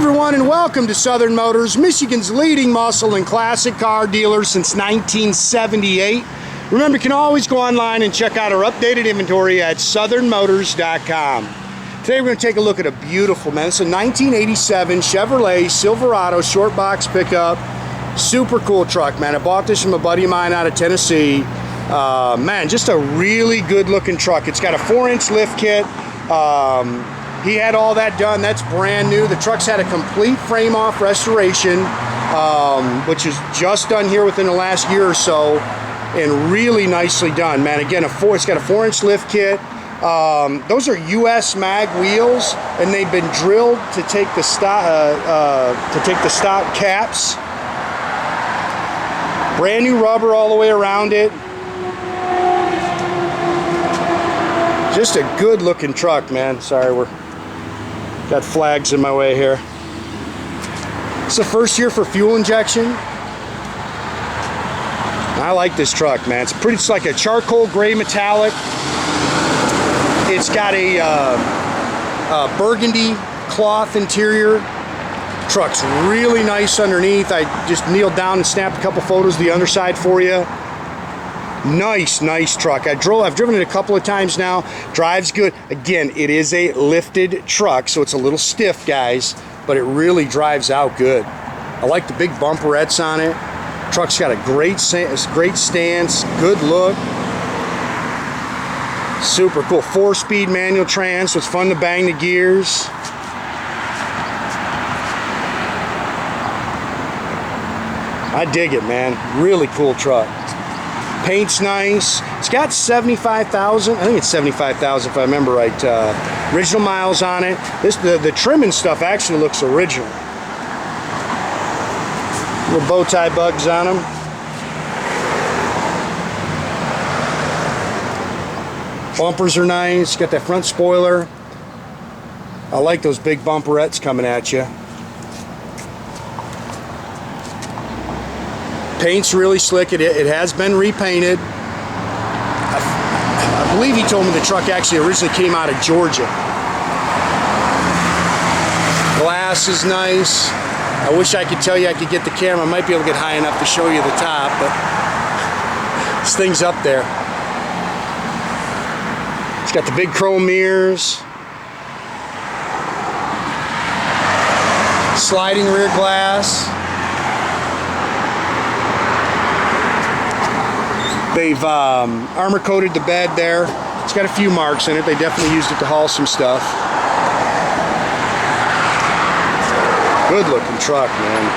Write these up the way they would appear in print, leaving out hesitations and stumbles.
everyone, and welcome to Southern Motors, Michigan's leading muscle and classic car dealer since 1978. Remember, you can always go online and check out our updated inventory at southernmotors.com. Today we're going to take a look at a beautiful, man, it's a 1987 Chevrolet Silverado short box pickup. Super cool truck, man. I bought this from a buddy of mine out of Tennessee. Man, just a really good looking truck. It's got a 4-inch lift kit. He had all that done. That's brand new. The truck's had a complete frame off restoration, which is just done here within the last year or so, and really nicely done, man. Again, it's got a 4-inch lift kit. Those are US mag wheels, and they've been drilled to take the stock caps. Brand new rubber all the way around it. Just a good looking truck, man. Sorry, we're got flags in my way here. It's the first year for fuel injection. I like this truck, man. It's like a charcoal gray metallic. It's got a burgundy cloth interior. Truck's really nice underneath. I just kneeled down and snapped a couple photos of the underside for you. Nice truck. I've driven it a couple of times now. Drives good. Again, it is a lifted truck, so it's a little stiff, guys, but it really drives out good. I like the big bumperettes on it. Truck's got a great stance, good look. Super cool. 4-speed manual trans, so it's fun to bang the gears. I dig it, man. Really cool truck. Paint's nice. It's got 75,000. I think it's 75,000 if I remember right. Original miles on it. The trim and stuff actually looks original. Little bow tie bugs on them. Bumpers are nice. Got that front spoiler. I like those big bumperettes coming at you. Paint's really slick. It has been repainted. I believe he told me the truck actually originally came out of Georgia. Glass is nice. I wish I could tell you I could get the camera. I might be able to get high enough to show you the top, but this thing's up there. It's got the big chrome mirrors. Sliding rear glass. They've armor coated the bed there. It's got a few marks in it. They definitely used it to haul some stuff. Good looking truck, man.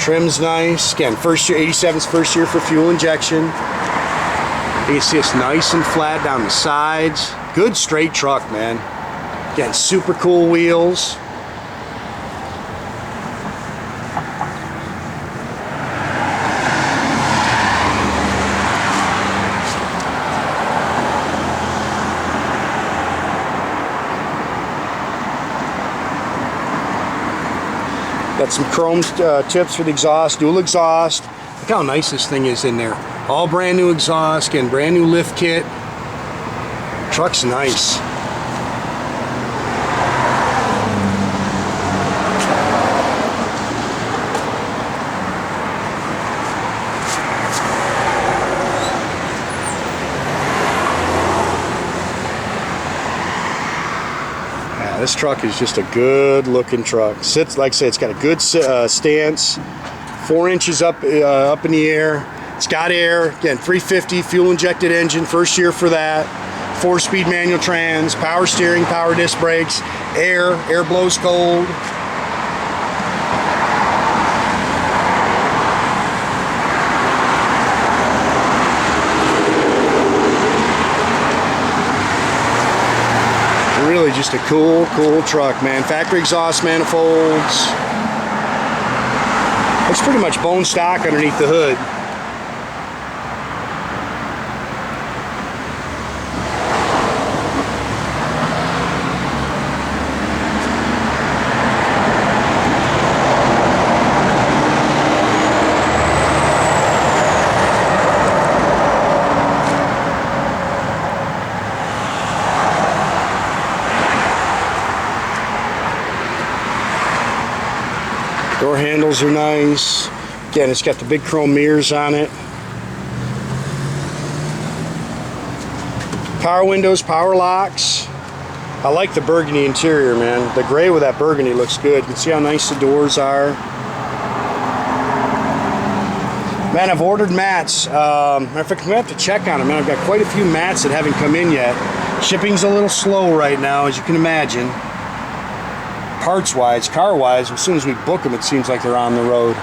Trim's nice. Again, first year, 87's first year for fuel injection. You can see it's nice and flat down the sides. Good straight truck, man. Again, super cool wheels. Got some chrome tips for the exhaust, dual exhaust. Look how nice this thing is in there. All brand new exhaust, again, brand new lift kit. Truck's nice. This truck is just a good looking truck. Sits, like I said, it's got a good stance, 4 inches up in the air. It's got air, again, 350 fuel injected engine, first year for that. 4-speed manual trans, power steering, power disc brakes, air blows cold. Really just a cool truck, man. Factory exhaust manifolds. Looks pretty much bone stock underneath the hood. Door handles are nice. Again, it's got the big chrome mirrors on it. Power windows, power locks. I like the burgundy interior, man. The gray with that burgundy looks good. You can see how nice the doors are. Man, I've ordered mats. Matter of fact, I'm gonna have to check on them, man. I've got quite a few mats that haven't come in yet. Shipping's a little slow right now, as you can imagine. Parts-wise, car-wise, as soon as we book them, it seems like they're on the road.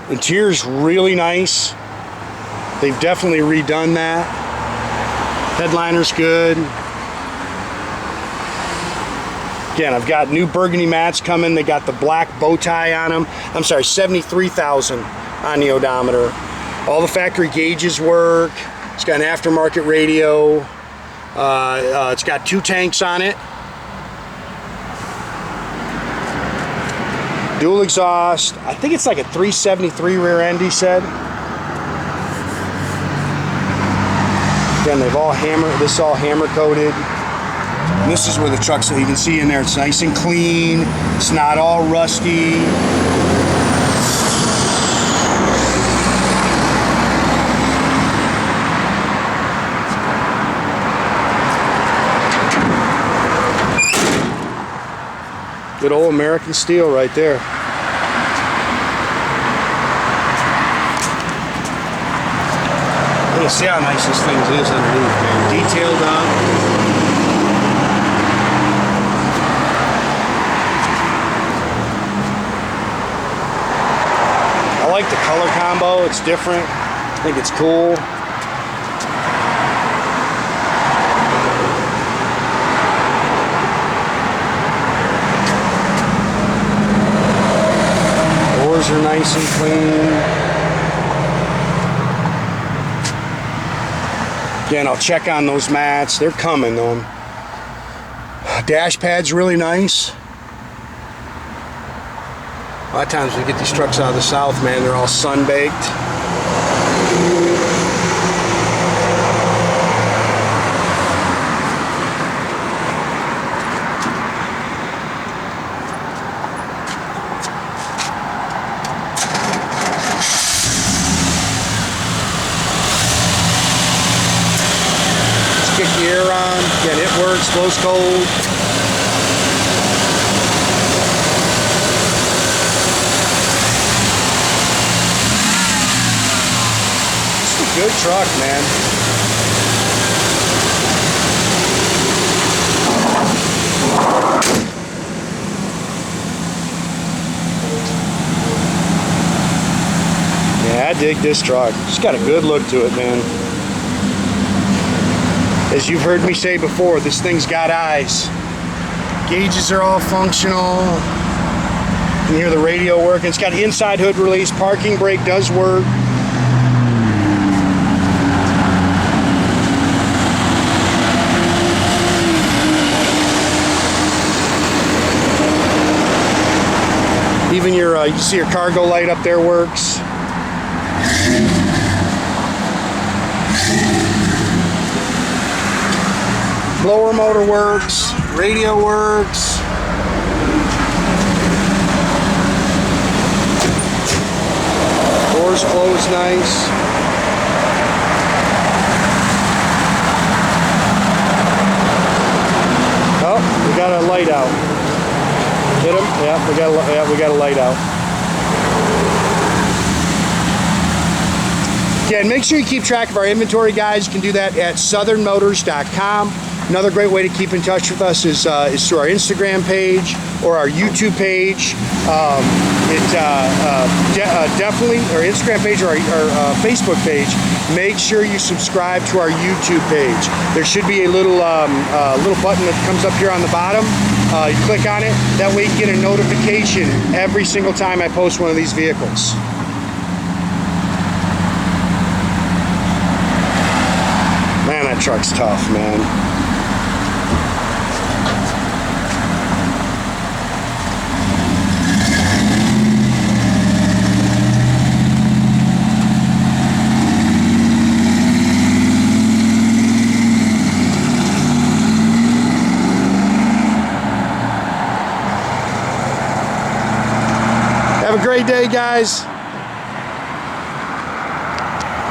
Interior's really nice. They've definitely redone that. Headliner's good. Again, I've got new burgundy mats coming. They got the black bow tie on them. I'm sorry, 73,000 on the odometer. All the factory gauges work. It's got an aftermarket radio. It's got 2 tanks on it. Dual exhaust. I think it's like a 373 rear end, he said. Again, they've all hammered. This is all hammer coated. And this is where the truck's, you can see in there, it's nice and clean. It's not all rusty. Good old American steel right there. You see how nice this thing is underneath, man. Detailed up. I like the color combo. It's different. I think it's cool. Doors are nice and clean. Again, I'll check on those mats. They're coming though. Dash pad's really nice. A lot of times we get these trucks out of the south, man, they're all sun-baked. Just kick the air on. Again, it works, blows cold. Good truck, man. Yeah, I dig this truck. It's got a good look to it, man. As you've heard me say before, this thing's got eyes. Gauges are all functional. You can hear the radio working. It's got inside hood release. Parking brake does work. Even your, you can see your cargo light up there works. Blower motor works, radio works. Doors close nice. Oh, we got a light out. Hit them? Yeah, we got a light out. Again, make sure you keep track of our inventory, guys. You can do that at southernmotors.com. Another great way to keep in touch with us is through our Instagram page or our YouTube page. Definitely, our Instagram page or our Facebook page. Make sure you subscribe to our YouTube page. There should be a little button that comes up here on the bottom. You click on it. That way you get a notification every single time I post one of these vehicles. Man, that truck's tough, man. Have a great day, guys.